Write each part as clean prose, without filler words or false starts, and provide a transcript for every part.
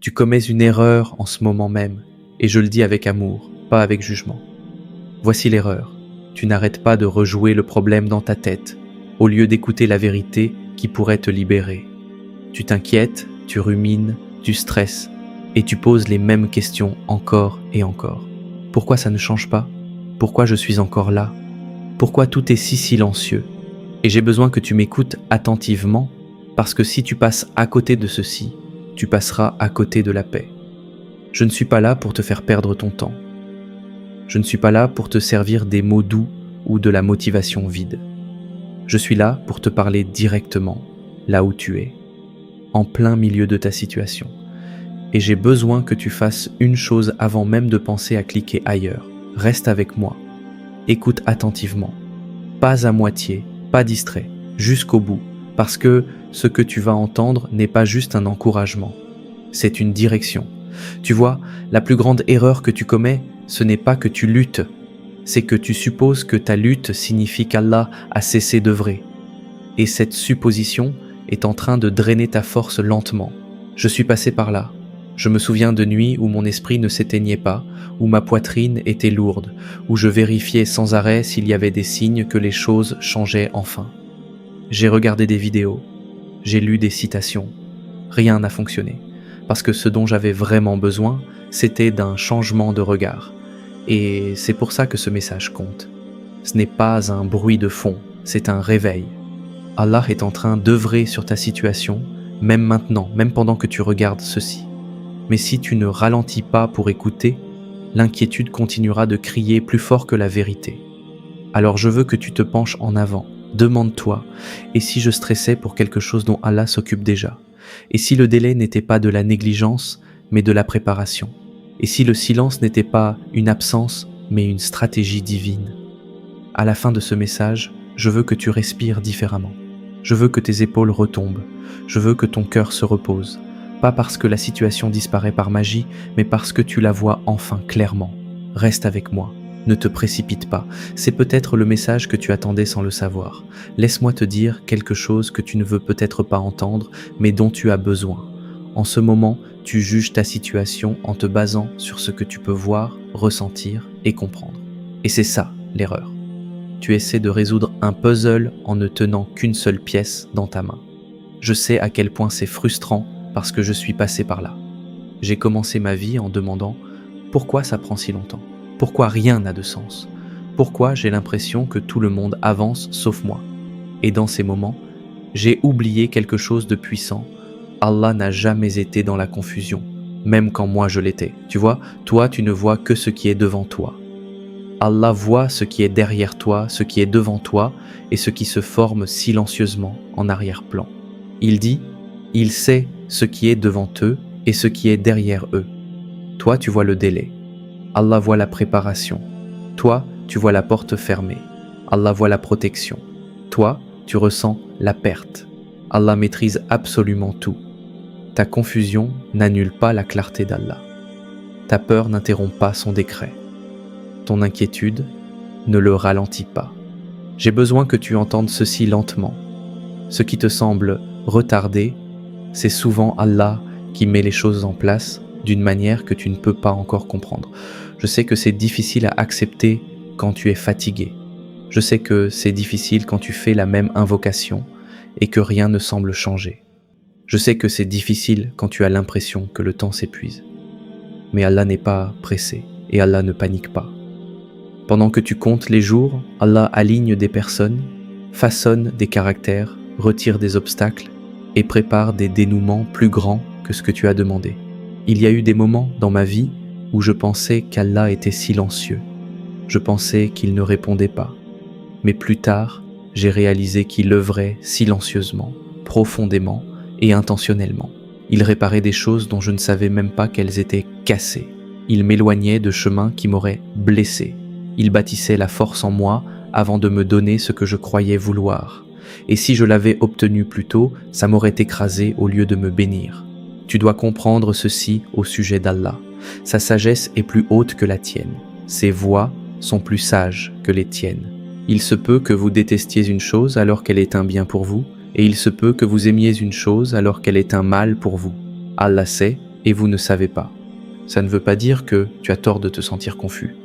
Tu commets une erreur en ce moment même, et je le dis avec amour, pas avec jugement. Voici l'erreur. Tu n'arrêtes pas de rejouer le problème dans ta tête, au lieu d'écouter la vérité qui pourrait te libérer. Tu t'inquiètes, tu rumines, tu stresses, et tu poses les mêmes questions encore et encore. Pourquoi ça ne change pas? Pourquoi je suis encore là? Pourquoi tout est si silencieux? Et j'ai besoin que tu m'écoutes attentivement, parce que si tu passes à côté de ceci, tu passeras à côté de la paix. Je ne suis pas là pour te faire perdre ton temps. Je ne suis pas là pour te servir des mots doux ou de la motivation vide. Je suis là pour te parler directement, là où tu es, en plein milieu de ta situation. Et j'ai besoin que tu fasses une chose avant même de penser à cliquer ailleurs. Reste avec moi. Écoute attentivement. Pas à moitié, pas distrait, jusqu'au bout. Parce que ce que tu vas entendre n'est pas juste un encouragement. C'est une direction. Tu vois, la plus grande erreur que tu commets, ce n'est pas que tu luttes. C'est que tu supposes que ta lutte signifie qu'Allah a cessé d'œuvrer. Et cette supposition est en train de drainer ta force lentement. Je suis passé par là. Je me souviens de nuits où mon esprit ne s'éteignait pas, où ma poitrine était lourde, où je vérifiais sans arrêt s'il y avait des signes que les choses changeaient enfin. J'ai regardé des vidéos, j'ai lu des citations. Rien n'a fonctionné, parce que ce dont j'avais vraiment besoin, c'était d'un changement de regard. Et c'est pour ça que ce message compte. Ce n'est pas un bruit de fond, c'est un réveil. Allah est en train d'œuvrer sur ta situation, même maintenant, même pendant que tu regardes ceci. Mais si tu ne ralentis pas pour écouter, l'inquiétude continuera de crier plus fort que la vérité. Alors je veux que tu te penches en avant, demande-toi, et si je stressais pour quelque chose dont Allah s'occupe déjà? Et si le délai n'était pas de la négligence, mais de la préparation? Et si le silence n'était pas une absence, mais une stratégie divine? À la fin de ce message, je veux que tu respires différemment. Je veux que tes épaules retombent. Je veux que ton cœur se repose. Pas parce que la situation disparaît par magie, mais parce que tu la vois enfin clairement. Reste avec moi. Ne te précipite pas. C'est peut-être le message que tu attendais sans le savoir. Laisse-moi te dire quelque chose que tu ne veux peut-être pas entendre, mais dont tu as besoin. En ce moment, tu juges ta situation en te basant sur ce que tu peux voir, ressentir et comprendre. Et c'est ça, l'erreur. Tu essaies de résoudre un puzzle en ne tenant qu'une seule pièce dans ta main. Je sais à quel point c'est frustrant parce que je suis passé par là. J'ai commencé ma vie en demandant pourquoi ça prend si longtemps, pourquoi rien n'a de sens, pourquoi j'ai l'impression que tout le monde avance sauf moi. Et dans ces moments, j'ai oublié quelque chose de puissant. Allah n'a jamais été dans la confusion, même quand moi je l'étais. Tu vois, toi tu ne vois que ce qui est devant toi. Allah voit ce qui est derrière toi, ce qui est devant toi et ce qui se forme silencieusement en arrière-plan. Il dit, il sait ce qui est devant eux et ce qui est derrière eux. Toi, tu vois le délai. Allah voit la préparation. Toi, tu vois la porte fermée. Allah voit la protection. Toi, tu ressens la perte. Allah maîtrise absolument tout. Ta confusion n'annule pas la clarté d'Allah. Ta peur n'interrompt pas son décret. Ton inquiétude ne le ralentit pas. J'ai besoin que tu entendes ceci lentement. Ce qui te semble retardé, c'est souvent Allah qui met les choses en place d'une manière que tu ne peux pas encore comprendre. Je sais que c'est difficile à accepter quand tu es fatigué. Je sais que c'est difficile quand tu fais la même invocation et que rien ne semble changer. Je sais que c'est difficile quand tu as l'impression que le temps s'épuise. Mais Allah n'est pas pressé et Allah ne panique pas. Pendant que tu comptes les jours, Allah aligne des personnes, façonne des caractères, retire des obstacles et prépare des dénouements plus grands que ce que tu as demandé. Il y a eu des moments dans ma vie où je pensais qu'Allah était silencieux. Je pensais qu'il ne répondait pas. Mais plus tard, j'ai réalisé qu'il œuvrait silencieusement, profondément et intentionnellement. Il réparait des choses dont je ne savais même pas qu'elles étaient cassées. Il m'éloignait de chemins qui m'auraient blessé. Il bâtissait la force en moi avant de me donner ce que je croyais vouloir. Et si je l'avais obtenu plus tôt, ça m'aurait écrasé au lieu de me bénir. Tu dois comprendre ceci au sujet d'Allah. Sa sagesse est plus haute que la tienne. Ses voies sont plus sages que les tiennes. Il se peut que vous détestiez une chose alors qu'elle est un bien pour vous, et il se peut que vous aimiez une chose alors qu'elle est un mal pour vous. Allah sait et vous ne savez pas. Ça ne veut pas dire que tu as tort de te sentir confus.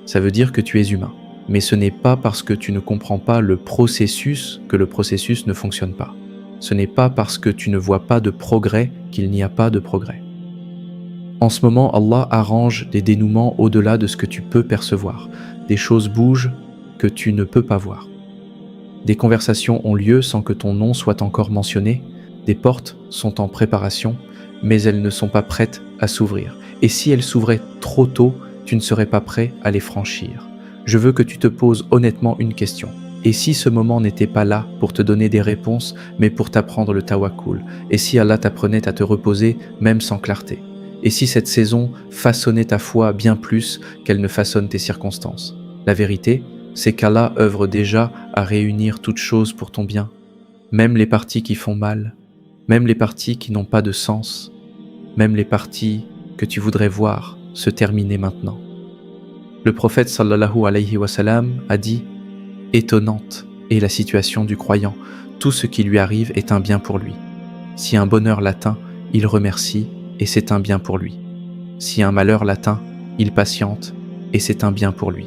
Ça veut dire que tu es humain. Mais ce n'est pas parce que tu ne comprends pas le processus que le processus ne fonctionne pas. Ce n'est pas parce que tu ne vois pas de progrès qu'il n'y a pas de progrès. En ce moment, Allah arrange des dénouements au-delà de ce que tu peux percevoir. Des choses bougent que tu ne peux pas voir. Des conversations ont lieu sans que ton nom soit encore mentionné. Des portes sont en préparation, mais elles ne sont pas prêtes à s'ouvrir. Et si elles s'ouvraient trop tôt, tu ne serais pas prêt à les franchir. Je veux que tu te poses honnêtement une question. Et si ce moment n'était pas là pour te donner des réponses, mais pour t'apprendre le tawakkul? Et si Allah t'apprenait à te reposer, même sans clarté? Et si cette saison façonnait ta foi bien plus qu'elle ne façonne tes circonstances? La vérité, c'est qu'Allah œuvre déjà à réunir toutes choses pour ton bien, même les parties qui font mal, même les parties qui n'ont pas de sens, même les parties que tu voudrais voir se terminer maintenant. Le prophète sallallahu alayhi wa sallam a dit « Étonnante est la situation du croyant, tout ce qui lui arrive est un bien pour lui. Si un bonheur l'atteint, il remercie et c'est un bien pour lui. Si un malheur l'atteint, il patiente et c'est un bien pour lui.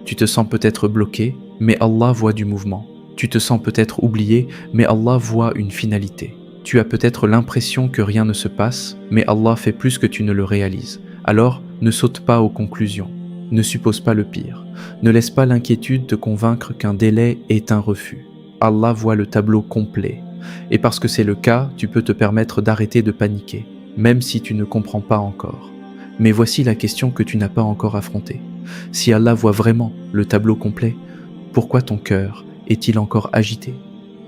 Tu te sens peut-être bloqué, mais Allah voit du mouvement. Tu te sens peut-être oublié, mais Allah voit une finalité. Tu as peut-être l'impression que rien ne se passe, mais Allah fait plus que tu ne le réalises. Alors, ne saute pas aux conclusions. Ne suppose pas le pire. Ne laisse pas l'inquiétude te convaincre qu'un délai est un refus. Allah voit le tableau complet. Et parce que c'est le cas, tu peux te permettre d'arrêter de paniquer, même si tu ne comprends pas encore. Mais voici la question que tu n'as pas encore affrontée. Si Allah voit vraiment le tableau complet, pourquoi ton cœur est-il encore agité?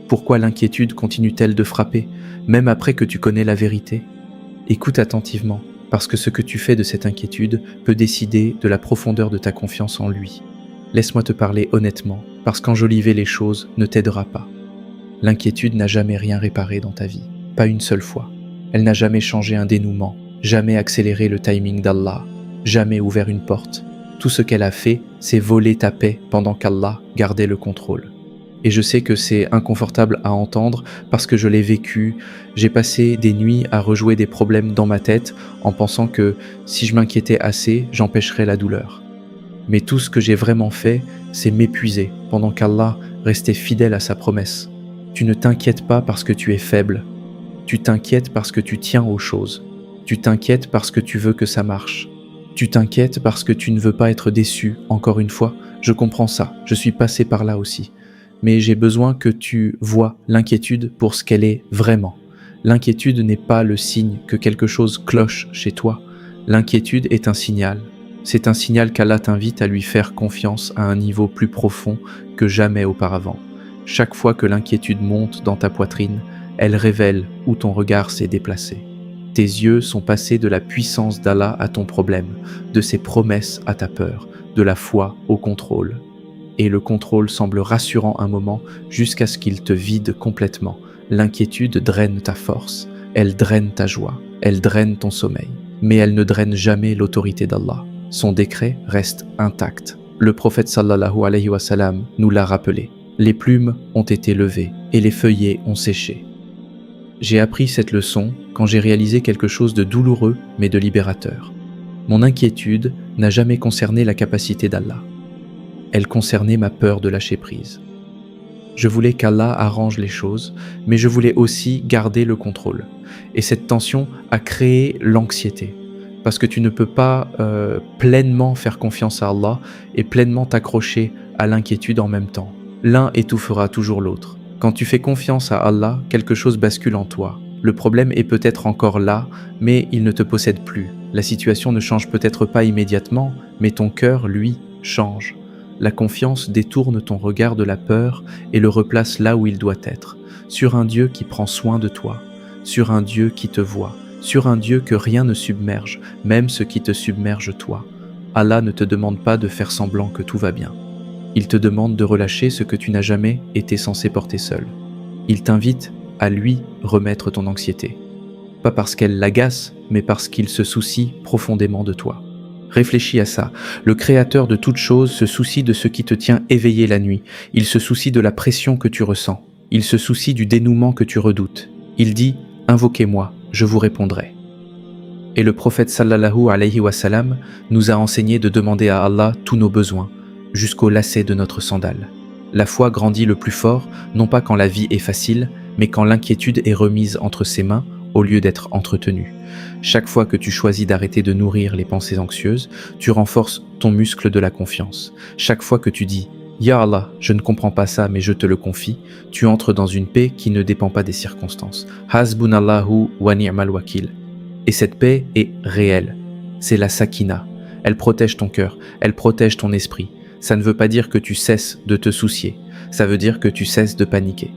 Pourquoi l'inquiétude continue-t-elle de frapper, même après que tu connais la vérité? Écoute attentivement, parce que ce que tu fais de cette inquiétude peut décider de la profondeur de ta confiance en lui. Laisse-moi te parler honnêtement, parce qu'enjoliver les choses ne t'aidera pas. L'inquiétude n'a jamais rien réparé dans ta vie, pas une seule fois. Elle n'a jamais changé un dénouement, jamais accéléré le timing d'Allah, jamais ouvert une porte. Tout ce qu'elle a fait, c'est voler ta paix pendant qu'Allah gardait le contrôle. Et je sais que c'est inconfortable à entendre parce que je l'ai vécu. J'ai passé des nuits à rejouer des problèmes dans ma tête en pensant que si je m'inquiétais assez, j'empêcherais la douleur. Mais tout ce que j'ai vraiment fait, c'est m'épuiser pendant qu'Allah restait fidèle à sa promesse. Tu ne t'inquiètes pas parce que tu es faible. Tu t'inquiètes parce que tu tiens aux choses. Tu t'inquiètes parce que tu veux que ça marche. Tu t'inquiètes parce que tu ne veux pas être déçu, encore une fois. Je comprends ça, je suis passé par là aussi. Mais j'ai besoin que tu vois l'inquiétude pour ce qu'elle est vraiment. L'inquiétude n'est pas le signe que quelque chose cloche chez toi. L'inquiétude est un signal. C'est un signal qu'Allah t'invite à lui faire confiance à un niveau plus profond que jamais auparavant. Chaque fois que l'inquiétude monte dans ta poitrine, elle révèle où ton regard s'est déplacé. Tes yeux sont passés de la puissance d'Allah à ton problème, de ses promesses à ta peur, de la foi au contrôle. Et le contrôle semble rassurant un moment jusqu'à ce qu'il te vide complètement. L'inquiétude draine ta force, elle draine ta joie, elle draine ton sommeil. Mais elle ne draine jamais l'autorité d'Allah. Son décret reste intact. Le prophète sallallahu alayhi wa sallam nous l'a rappelé. Les plumes ont été levées et les feuillets ont séché. J'ai appris cette leçon quand j'ai réalisé quelque chose de douloureux mais de libérateur. Mon inquiétude n'a jamais concerné la capacité d'Allah. Elle concernait ma peur de lâcher prise. Je voulais qu'Allah arrange les choses, mais je voulais aussi garder le contrôle. Et cette tension a créé l'anxiété. Parce que tu ne peux pas pleinement faire confiance à Allah et pleinement t'accrocher à l'inquiétude en même temps. L'un étouffera toujours l'autre. Quand tu fais confiance à Allah, quelque chose bascule en toi. Le problème est peut-être encore là, mais il ne te possède plus. La situation ne change peut-être pas immédiatement, mais ton cœur, lui, change. La confiance détourne ton regard de la peur et le replace là où il doit être, sur un Dieu qui prend soin de toi, sur un Dieu qui te voit, sur un Dieu que rien ne submerge, même ce qui te submerge toi. Allah ne te demande pas de faire semblant que tout va bien. Il te demande de relâcher ce que tu n'as jamais été censé porter seul. Il t'invite à lui remettre ton anxiété. Pas parce qu'elle l'agace, mais parce qu'il se soucie profondément de toi. Réfléchis à ça. Le Créateur de toutes choses se soucie de ce qui te tient éveillé la nuit. Il se soucie de la pression que tu ressens. Il se soucie du dénouement que tu redoutes. Il dit « Invoquez-moi, je vous répondrai ». Et le prophète sallallahu alayhi wa sallam nous a enseigné de demander à Allah tous nos besoins, jusqu'au lacet de notre sandale. La foi grandit le plus fort, non pas quand la vie est facile, mais quand l'inquiétude est remise entre ses mains au lieu d'être entretenue. Chaque fois que tu choisis d'arrêter de nourrir les pensées anxieuses, tu renforces ton muscle de la confiance. Chaque fois que tu dis « Ya Allah, je ne comprends pas ça, mais je te le confie », tu entres dans une paix qui ne dépend pas des circonstances. « Hasbunallahu wa ni'mal wakil ». Et cette paix est réelle. C'est la sakina. Elle protège ton cœur, elle protège ton esprit. Ça ne veut pas dire que tu cesses de te soucier. Ça veut dire que tu cesses de paniquer.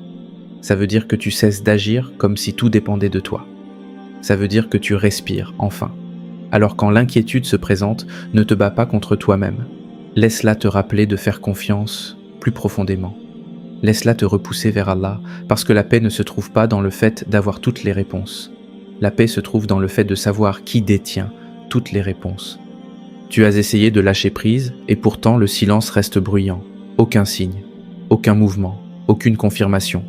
Ça veut dire que tu cesses d'agir comme si tout dépendait de toi. Ça veut dire que tu respires, enfin. Alors quand l'inquiétude se présente, ne te bats pas contre toi-même. Laisse-la te rappeler de faire confiance plus profondément. Laisse-la te repousser vers Allah, parce que la paix ne se trouve pas dans le fait d'avoir toutes les réponses. La paix se trouve dans le fait de savoir qui détient toutes les réponses. Tu as essayé de lâcher prise, et pourtant le silence reste bruyant. Aucun signe, aucun mouvement, aucune confirmation.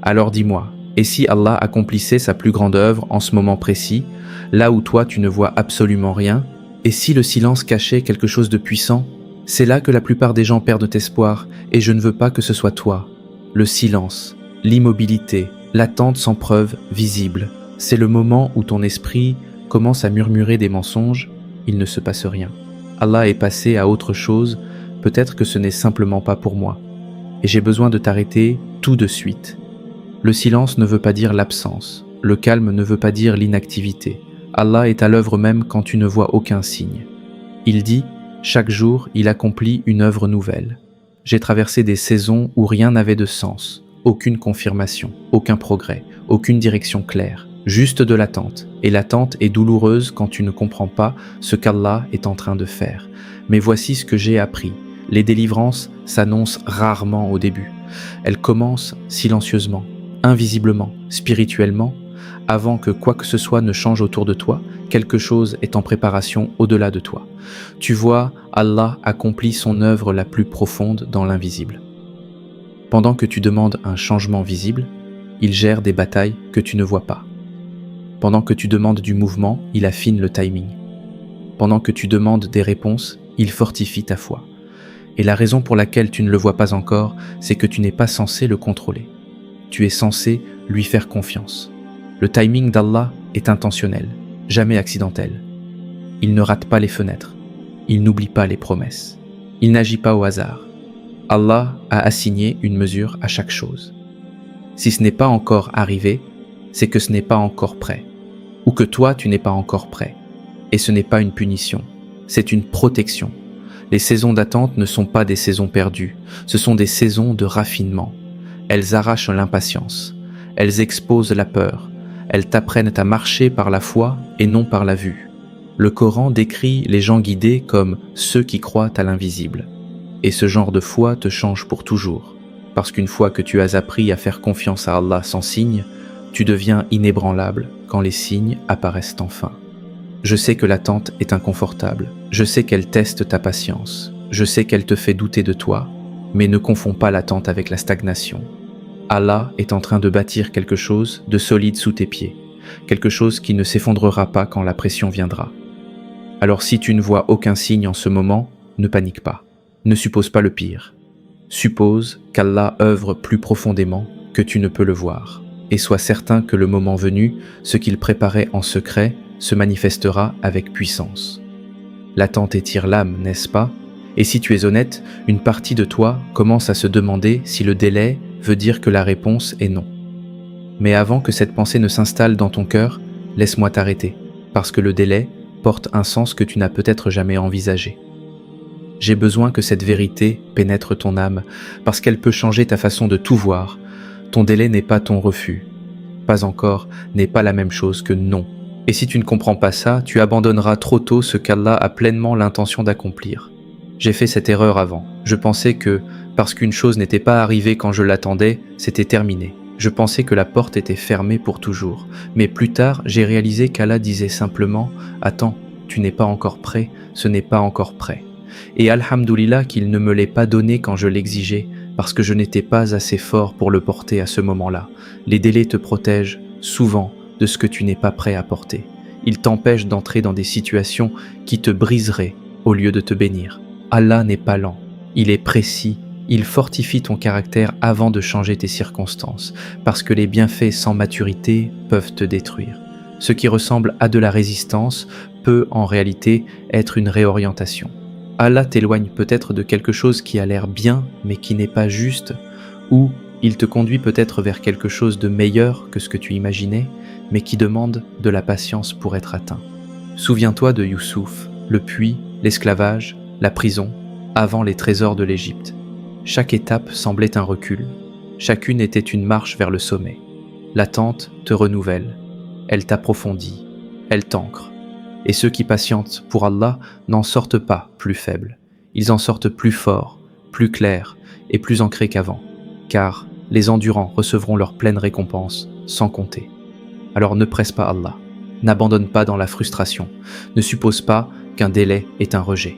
Alors dis-moi, et si Allah accomplissait sa plus grande œuvre en ce moment précis, là où toi tu ne vois absolument rien, et si le silence cachait quelque chose de puissant? C'est là que la plupart des gens perdent espoir, et je ne veux pas que ce soit toi. Le silence, l'immobilité, l'attente sans preuve visible. C'est le moment où ton esprit commence à murmurer des mensonges, il ne se passe rien. Allah est passé à autre chose, peut-être que ce n'est simplement pas pour moi. Et j'ai besoin de t'arrêter tout de suite. Le silence ne veut pas dire l'absence, le calme ne veut pas dire l'inactivité. Allah est à l'œuvre même quand tu ne vois aucun signe. Il dit, chaque jour, il accomplit une œuvre nouvelle. J'ai traversé des saisons où rien n'avait de sens, aucune confirmation, aucun progrès, aucune direction claire, juste de l'attente. Et l'attente est douloureuse quand tu ne comprends pas ce qu'Allah est en train de faire. Mais voici ce que j'ai appris. Les délivrances s'annoncent rarement au début. Elles commencent silencieusement, invisiblement, spirituellement. Avant que quoi que ce soit ne change autour de toi, quelque chose est en préparation au-delà de toi. Tu vois, Allah accomplit son œuvre la plus profonde dans l'invisible. Pendant que tu demandes un changement visible, il gère des batailles que tu ne vois pas. Pendant que tu demandes du mouvement, il affine le timing. Pendant que tu demandes des réponses, il fortifie ta foi. Et la raison pour laquelle tu ne le vois pas encore, c'est que tu n'es pas censé le contrôler. Tu es censé lui faire confiance. Le timing d'Allah est intentionnel, jamais accidentel. Il ne rate pas les fenêtres. Il n'oublie pas les promesses. Il n'agit pas au hasard. Allah a assigné une mesure à chaque chose. Si ce n'est pas encore arrivé, c'est que ce n'est pas encore prêt. Ou que toi, tu n'es pas encore prêt. Et ce n'est pas une punition, c'est une protection. Les saisons d'attente ne sont pas des saisons perdues, ce sont des saisons de raffinement. Elles arrachent l'impatience, elles exposent la peur, elles t'apprennent à marcher par la foi et non par la vue. Le Coran décrit les gens guidés comme ceux qui croient à l'invisible. Et ce genre de foi te change pour toujours, parce qu'une fois que tu as appris à faire confiance à Allah sans signe, tu deviens inébranlable quand les signes apparaissent enfin. Je sais que l'attente est inconfortable, je sais qu'elle teste ta patience, je sais qu'elle te fait douter de toi, mais ne confonds pas l'attente avec la stagnation. Allah est en train de bâtir quelque chose de solide sous tes pieds, quelque chose qui ne s'effondrera pas quand la pression viendra. Alors si tu ne vois aucun signe en ce moment, ne panique pas, ne suppose pas le pire. Suppose qu'Allah œuvre plus profondément que tu ne peux le voir. Et sois certain que le moment venu, ce qu'il préparait en secret se manifestera avec puissance. L'attente étire l'âme, n'est-ce pas? Et si tu es honnête, une partie de toi commence à se demander si le délai veut dire que la réponse est non. Mais avant que cette pensée ne s'installe dans ton cœur, laisse-moi t'arrêter, parce que le délai porte un sens que tu n'as peut-être jamais envisagé. J'ai besoin que cette vérité pénètre ton âme, parce qu'elle peut changer ta façon de tout voir. Ton délai n'est pas ton refus. Pas encore n'est pas la même chose que non. Et si tu ne comprends pas ça, tu abandonneras trop tôt ce qu'Allah a pleinement l'intention d'accomplir. J'ai fait cette erreur avant. Je pensais que, parce qu'une chose n'était pas arrivée quand je l'attendais, c'était terminé. Je pensais que la porte était fermée pour toujours. Mais plus tard, j'ai réalisé qu'Allah disait simplement « Attends, tu n'es pas encore prêt, ce n'est pas encore prêt. » Et alhamdoulilah qu'il ne me l'ait pas donné quand je l'exigeais, parce que je n'étais pas assez fort pour le porter à ce moment-là. Les délais te protègent, souvent, de ce que tu n'es pas prêt à porter. Il t'empêche d'entrer dans des situations qui te briseraient au lieu de te bénir. Allah n'est pas lent, il est précis, il fortifie ton caractère avant de changer tes circonstances, parce que les bienfaits sans maturité peuvent te détruire. Ce qui ressemble à de la résistance peut en réalité être une réorientation. Allah t'éloigne peut-être de quelque chose qui a l'air bien mais qui n'est pas juste, ou il te conduit peut-être vers quelque chose de meilleur que ce que tu imaginais, mais qui demande de la patience pour être atteint. Souviens-toi de Youssouf, le puits, l'esclavage, la prison, avant les trésors de l'Égypte. Chaque étape semblait un recul, chacune était une marche vers le sommet. L'attente te renouvelle, elle t'approfondit, elle t'ancre. Et ceux qui patientent pour Allah n'en sortent pas plus faibles, ils en sortent plus forts, plus clairs et plus ancrés qu'avant, car les endurants recevront leur pleine récompense sans compter. Alors ne presse pas Allah, n'abandonne pas dans la frustration, ne suppose pas qu'un délai est un rejet.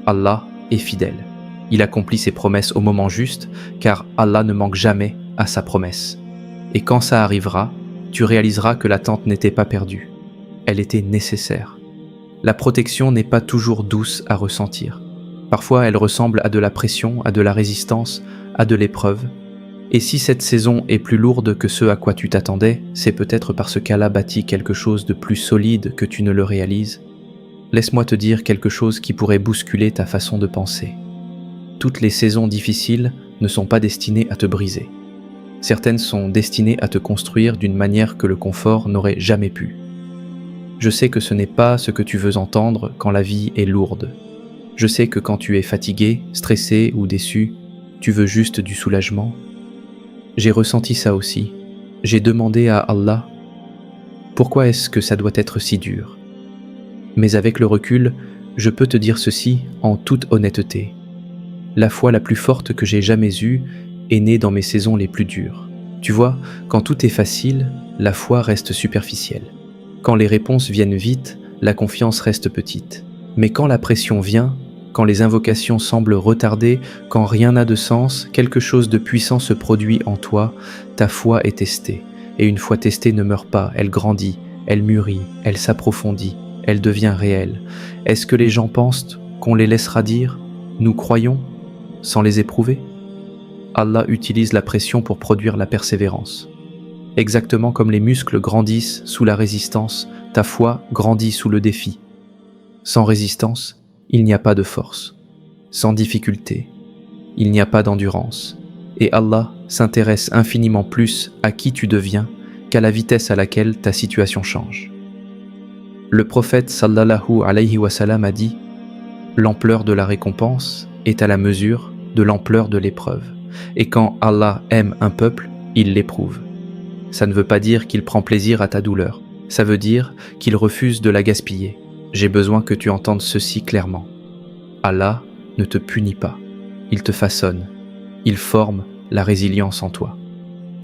Allah est fidèle, il accomplit ses promesses au moment juste, car Allah ne manque jamais à sa promesse. Et quand ça arrivera, tu réaliseras que l'attente n'était pas perdue, elle était nécessaire. La protection n'est pas toujours douce à ressentir. Parfois elle ressemble à de la pression, à de la résistance, à de l'épreuve. Et si cette saison est plus lourde que ce à quoi tu t'attendais, c'est peut-être parce qu'Allah bâtit quelque chose de plus solide que tu ne le réalises. Laisse-moi te dire quelque chose qui pourrait bousculer ta façon de penser. Toutes les saisons difficiles ne sont pas destinées à te briser. Certaines sont destinées à te construire d'une manière que le confort n'aurait jamais pu. Je sais que ce n'est pas ce que tu veux entendre quand la vie est lourde. Je sais que quand tu es fatigué, stressé ou déçu, tu veux juste du soulagement. J'ai ressenti ça aussi. J'ai demandé à Allah « Pourquoi est-ce que ça doit être si dur ?» Mais avec le recul, je peux te dire ceci en toute honnêteté. La foi la plus forte que j'ai jamais eue est née dans mes saisons les plus dures. Tu vois, quand tout est facile, la foi reste superficielle. Quand les réponses viennent vite, la confiance reste petite. Mais quand la pression vient, quand les invocations semblent retardées, quand rien n'a de sens, quelque chose de puissant se produit en toi, ta foi est testée. Et une fois testée ne meurt pas, elle grandit, elle mûrit, elle s'approfondit, elle devient réelle. Est-ce que les gens pensent qu'on les laissera dire « nous croyons » sans les éprouver? Allah utilise la pression pour produire la persévérance. Exactement comme les muscles grandissent sous la résistance, ta foi grandit sous le défi. Sans résistance, il n'y a pas de force. Sans difficulté, il n'y a pas d'endurance. Et Allah s'intéresse infiniment plus à qui tu deviens qu'à la vitesse à laquelle ta situation change. Le prophète sallallahu alayhi wa sallam a dit « L'ampleur de la récompense est à la mesure de l'ampleur de l'épreuve. Et quand Allah aime un peuple, il l'éprouve. » Ça ne veut pas dire qu'il prend plaisir à ta douleur. Ça veut dire qu'il refuse de la gaspiller. J'ai besoin que tu entendes ceci clairement. Allah ne te punit pas. Il te façonne. Il forme la résilience en toi.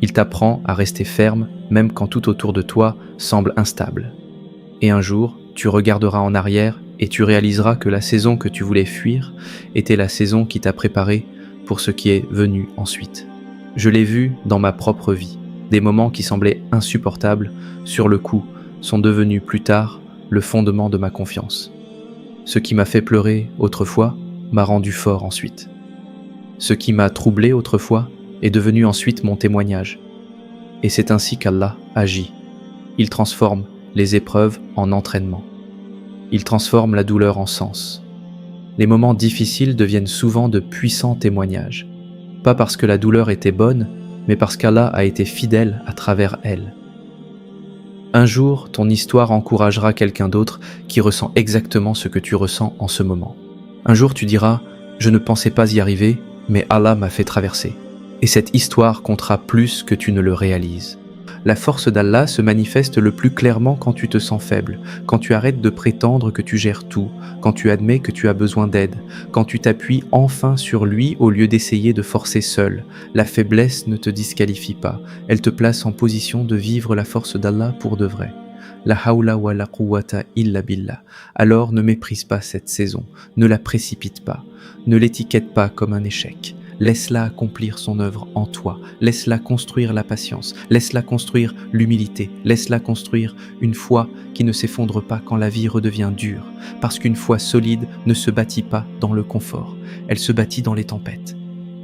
Il t'apprend à rester ferme même quand tout autour de toi semble instable. Et un jour, tu regarderas en arrière et tu réaliseras que la saison que tu voulais fuir était la saison qui t'a préparé pour ce qui est venu ensuite. Je l'ai vu dans ma propre vie. Des moments qui semblaient insupportables, sur le coup, sont devenus plus tard le fondement de ma confiance. Ce qui m'a fait pleurer autrefois m'a rendu fort ensuite. Ce qui m'a troublé autrefois est devenu ensuite mon témoignage. Et c'est ainsi qu'Allah agit. Il transforme les épreuves en entraînement. Il transforme la douleur en sens. Les moments difficiles deviennent souvent de puissants témoignages. Pas parce que la douleur était bonne, mais parce qu'Allah a été fidèle à travers elle. Un jour, ton histoire encouragera quelqu'un d'autre qui ressent exactement ce que tu ressens en ce moment. Un jour, tu diras « Je ne pensais pas y arriver, mais Allah m'a fait traverser. » Et cette histoire comptera plus que tu ne le réalises. La force d'Allah se manifeste le plus clairement quand tu te sens faible, quand tu arrêtes de prétendre que tu gères tout, quand tu admets que tu as besoin d'aide, quand tu t'appuies enfin sur lui au lieu d'essayer de forcer seul. La faiblesse ne te disqualifie pas, elle te place en position de vivre la force d'Allah pour de vrai. La hawla wa la quwwata illa billah. Alors ne méprise pas cette saison, ne la précipite pas, ne l'étiquette pas comme un échec. Laisse-la accomplir son œuvre en toi. Laisse-la construire la patience. Laisse-la construire l'humilité. Laisse-la construire une foi qui ne s'effondre pas quand la vie redevient dure. Parce qu'une foi solide ne se bâtit pas dans le confort. Elle se bâtit dans les tempêtes.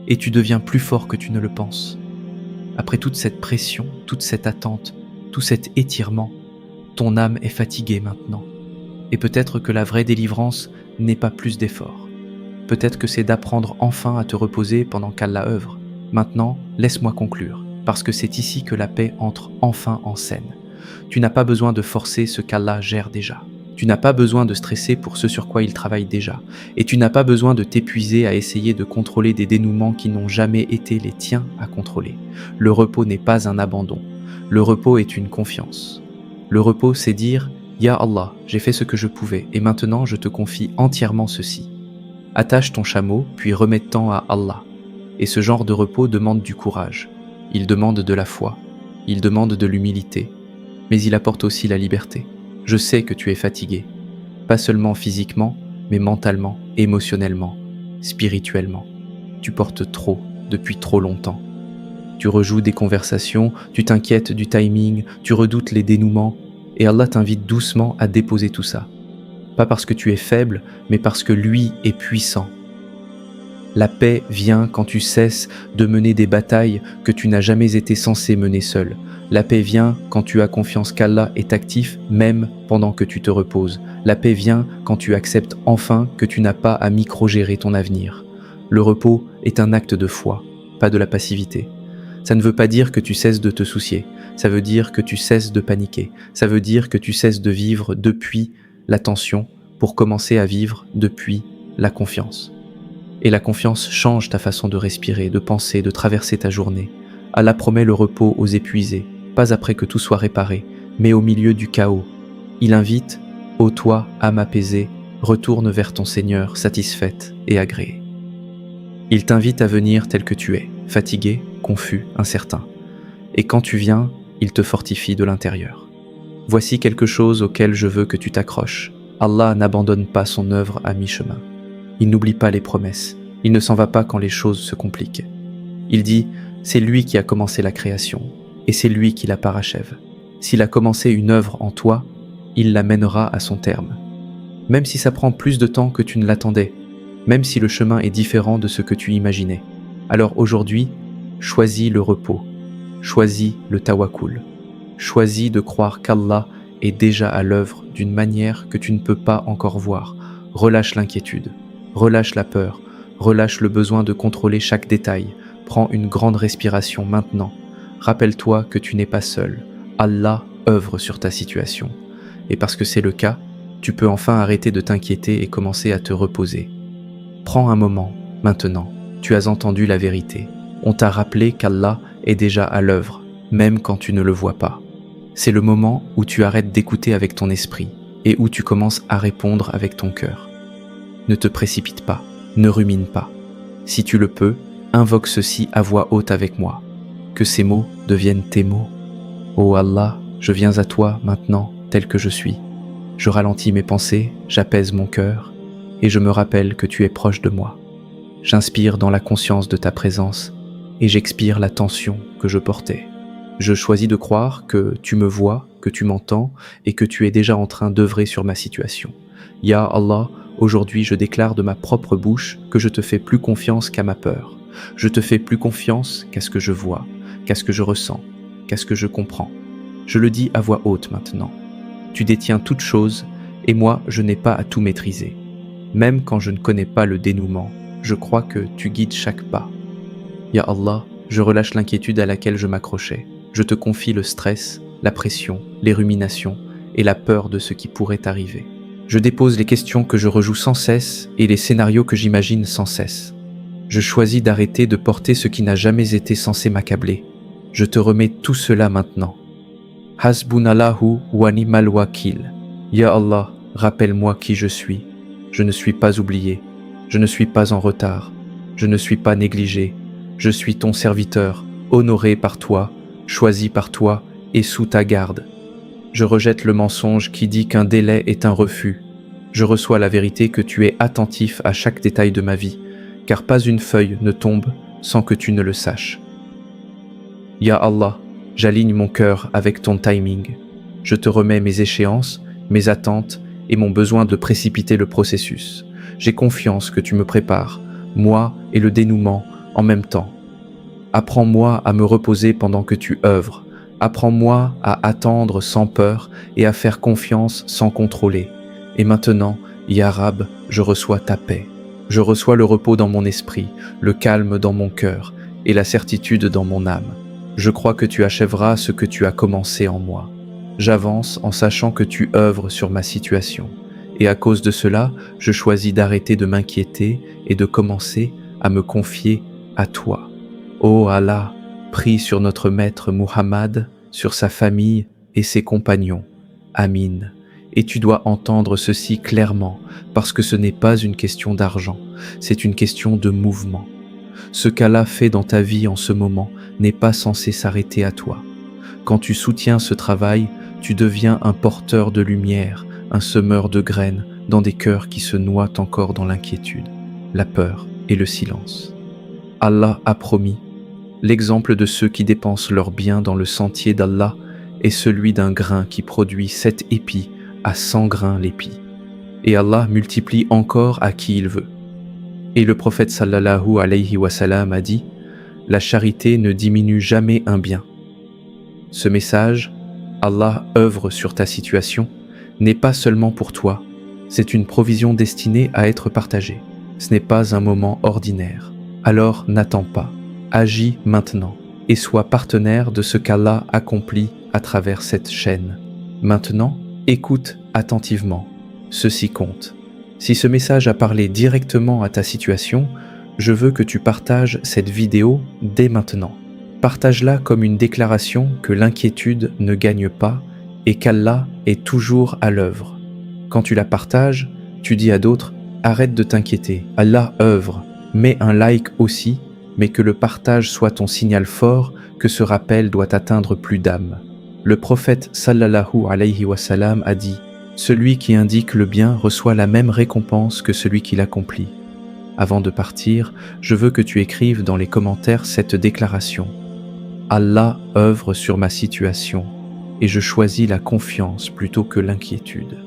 Et tu deviens plus fort que tu ne le penses. Après toute cette pression, toute cette attente, tout cet étirement, ton âme est fatiguée maintenant. Et peut-être que la vraie délivrance n'est pas plus d'efforts. Peut-être que c'est d'apprendre enfin à te reposer pendant qu'Allah œuvre. Maintenant, laisse-moi conclure, parce que c'est ici que la paix entre enfin en scène. Tu n'as pas besoin de forcer ce qu'Allah gère déjà. Tu n'as pas besoin de stresser pour ce sur quoi il travaille déjà. Et tu n'as pas besoin de t'épuiser à essayer de contrôler des dénouements qui n'ont jamais été les tiens à contrôler. Le repos n'est pas un abandon. Le repos est une confiance. Le repos, c'est dire « Ya Allah, j'ai fait ce que je pouvais et maintenant je te confie entièrement ceci. » Attache ton chameau, puis remets-t'en à Allah. Et ce genre de repos demande du courage. Il demande de la foi. Il demande de l'humilité. Mais il apporte aussi la liberté. Je sais que tu es fatigué. Pas seulement physiquement, mais mentalement, émotionnellement, spirituellement. Tu portes trop, depuis trop longtemps. Tu rejoues des conversations, tu t'inquiètes du timing, tu redoutes les dénouements, et Allah t'invite doucement à déposer tout ça. Pas parce que tu es faible, mais parce que lui est puissant. La paix vient quand tu cesses de mener des batailles que tu n'as jamais été censé mener seul. La paix vient quand tu as confiance qu'Allah est actif même pendant que tu te reposes. La paix vient quand tu acceptes enfin que tu n'as pas à micro-gérer ton avenir. Le repos est un acte de foi, pas de la passivité. Ça ne veut pas dire que tu cesses de te soucier. Ça veut dire que tu cesses de paniquer. Ça veut dire que tu cesses de vivre depuis la tension pour commencer à vivre depuis la confiance. Et la confiance change ta façon de respirer, de penser, de traverser ta journée. Allah promet le repos aux épuisés, pas après que tout soit réparé, mais au milieu du chaos. Il invite « Ô toi, âme apaisée, retourne vers ton Seigneur satisfaite et agréée. » Il t'invite à venir tel que tu es, fatigué, confus, incertain. Et quand tu viens, il te fortifie de l'intérieur. Voici quelque chose auquel je veux que tu t'accroches. Allah n'abandonne pas son œuvre à mi-chemin. Il n'oublie pas les promesses. Il ne s'en va pas quand les choses se compliquent. Il dit « C'est lui qui a commencé la création, et c'est lui qui la parachève. S'il a commencé une œuvre en toi, il la mènera à son terme. Même si ça prend plus de temps que tu ne l'attendais, même si le chemin est différent de ce que tu imaginais. Alors aujourd'hui, choisis le repos, choisis le tawakkul, choisis de croire qu'Allah est déjà à l'œuvre d'une manière que tu ne peux pas encore voir. Relâche l'inquiétude, relâche la peur, relâche le besoin de contrôler chaque détail. Prends une grande respiration maintenant. Rappelle-toi que tu n'es pas seul. Allah œuvre sur ta situation. Et parce que c'est le cas, tu peux enfin arrêter de t'inquiéter et commencer à te reposer. Prends un moment, maintenant. Tu as entendu la vérité. On t'a rappelé qu'Allah est déjà à l'œuvre, même quand tu ne le vois pas. C'est le moment où tu arrêtes d'écouter avec ton esprit et où tu commences à répondre avec ton cœur. Ne te précipite pas, ne rumine pas. Si tu le peux, invoque ceci à voix haute avec moi. Que ces mots deviennent tes mots. Ô Allah, je viens à toi maintenant tel que je suis. Je ralentis mes pensées, j'apaise mon cœur et je me rappelle que tu es proche de moi. J'inspire dans la conscience de ta présence et j'expire la tension que je portais. Je choisis de croire que tu me vois, que tu m'entends et que tu es déjà en train d'œuvrer sur ma situation. Ya Allah, aujourd'hui je déclare de ma propre bouche que je te fais plus confiance qu'à ma peur. Je te fais plus confiance qu'à ce que je vois, qu'à ce que je ressens, qu'à ce que je comprends. Je le dis à voix haute maintenant. Tu détiens toutes choses et moi je n'ai pas à tout maîtriser. Même quand je ne connais pas le dénouement, je crois que tu guides chaque pas. Ya Allah, je relâche l'inquiétude à laquelle je m'accrochais. Je te confie le stress, la pression, les ruminations et la peur de ce qui pourrait arriver. Je dépose les questions que je rejoue sans cesse et les scénarios que j'imagine sans cesse. Je choisis d'arrêter de porter ce qui n'a jamais été censé m'accabler. Je te remets tout cela maintenant. Hasbunallahu wa ni'mal wakil. Ya Allah, rappelle-moi qui je suis. Je ne suis pas oublié. Je ne suis pas en retard. Je ne suis pas négligé. Je suis ton serviteur, honoré par toi, choisi par toi et sous ta garde. Je rejette le mensonge qui dit qu'un délai est un refus. Je reçois la vérité que tu es attentif à chaque détail de ma vie, car pas une feuille ne tombe sans que tu ne le saches. Ya Allah, j'aligne mon cœur avec ton timing. Je te remets mes échéances, mes attentes et mon besoin de précipiter le processus. J'ai confiance que tu me prépares, moi et le dénouement en même temps. Apprends-moi à me reposer pendant que tu œuvres. Apprends-moi à attendre sans peur et à faire confiance sans contrôler. Et maintenant, Ya Rab, je reçois ta paix. Je reçois le repos dans mon esprit, le calme dans mon cœur et la certitude dans mon âme. Je crois que tu achèveras ce que tu as commencé en moi. J'avance en sachant que tu œuvres sur ma situation. Et à cause de cela, je choisis d'arrêter de m'inquiéter et de commencer à me confier à toi. Ô Allah, prie sur notre maître Muhammad, sur sa famille et ses compagnons. Amin. Et tu dois entendre ceci clairement, parce que ce n'est pas une question d'argent, c'est une question de mouvement. Ce qu'Allah fait dans ta vie en ce moment n'est pas censé s'arrêter à toi. Quand tu soutiens ce travail, tu deviens un porteur de lumière, un semeur de graines dans des cœurs qui se noient encore dans l'inquiétude, la peur et le silence. Allah a promis. L'exemple de ceux qui dépensent leurs biens dans le sentier d'Allah est celui d'un grain qui produit 7 épis à 100 grains l'épi. Et Allah multiplie encore à qui il veut. Et le prophète sallallahu alayhi wa sallam a dit « La charité ne diminue jamais un bien ». Ce message, Allah œuvre sur ta situation, n'est pas seulement pour toi, c'est une provision destinée à être partagée. Ce n'est pas un moment ordinaire. Alors n'attends pas, agis maintenant et sois partenaire de ce qu'Allah accomplit à travers cette chaîne. Maintenant, écoute attentivement, ceci compte. Si ce message a parlé directement à ta situation, je veux que tu partages cette vidéo dès maintenant. Partage-la comme une déclaration que l'inquiétude ne gagne pas et qu'Allah est toujours à l'œuvre. Quand tu la partages, tu dis à d'autres « Arrête de t'inquiéter, Allah œuvre, mets un like aussi, mais que le partage soit ton signal fort que ce rappel doit atteindre plus d'âmes. » Le prophète sallallahu alayhi wa sallam a dit « Celui qui indique le bien reçoit la même récompense que celui qui l'accomplit. » Avant de partir, je veux que tu écrives dans les commentaires cette déclaration. Allah œuvre sur ma situation et je choisis la confiance plutôt que l'inquiétude.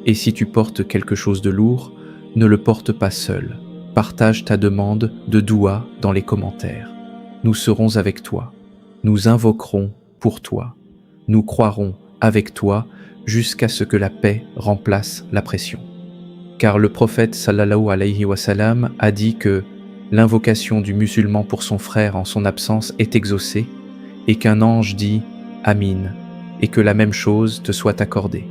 Et si tu portes quelque chose de lourd, ne le porte pas seul. Partage ta demande de doua dans les commentaires. Nous serons avec toi. Nous invoquerons pour toi. Nous croirons avec toi jusqu'à ce que la paix remplace la pression. Car le prophète sallallahu alayhi wa sallam a dit que l'invocation du musulman pour son frère en son absence est exaucée et qu'un ange dit « Amin » et que la même chose te soit accordée.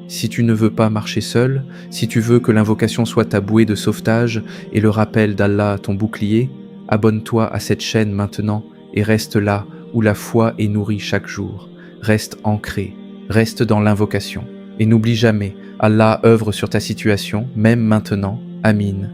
Si tu ne veux pas marcher seul, si tu veux que l'invocation soit ta bouée de sauvetage et le rappel d'Allah ton bouclier, abonne-toi à cette chaîne maintenant et reste là où la foi est nourrie chaque jour. Reste ancré, reste dans l'invocation et n'oublie jamais, Allah œuvre sur ta situation, même maintenant. Amin.